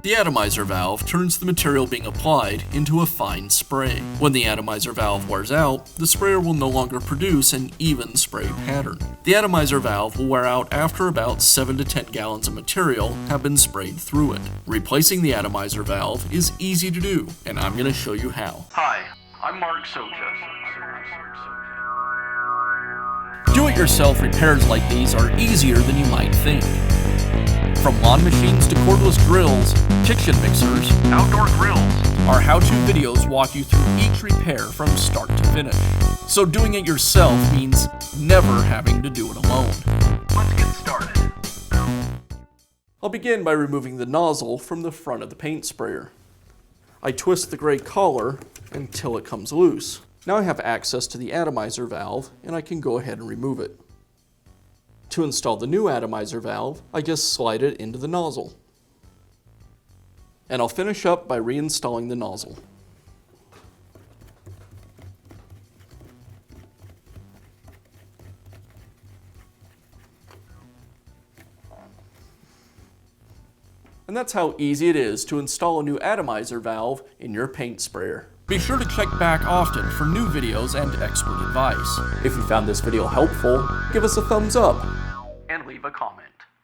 The atomizer valve turns the material being applied into a fine spray. When the atomizer valve wears out, the sprayer will no longer produce an even spray pattern. The atomizer valve will wear out after about 7 to 10 gallons of material have been sprayed through it. Replacing the atomizer valve is easy to do, and I'm going to show you how. Hi, I'm Mark Socha. Do-it-yourself repairs like these are easier than you might think. From lawn machines to cordless drills, kitchen mixers, Outdoor grills. our how-to videos walk you through each repair from start to finish. So doing it yourself means never having to do it alone. Let's get started. I'll begin by removing the nozzle from the front of the paint sprayer. I twist the gray collar until it comes loose. Now I have access to the atomizer valve and I can go ahead and remove it. To install the new atomizer valve, I just slide it into the nozzle. And I'll finish up by reinstalling the nozzle. And that's how easy it is to install a new atomizer valve in your paint sprayer. Be sure to check back often for new videos and expert advice. If you found this video helpful, give us a thumbs up. And leave a comment.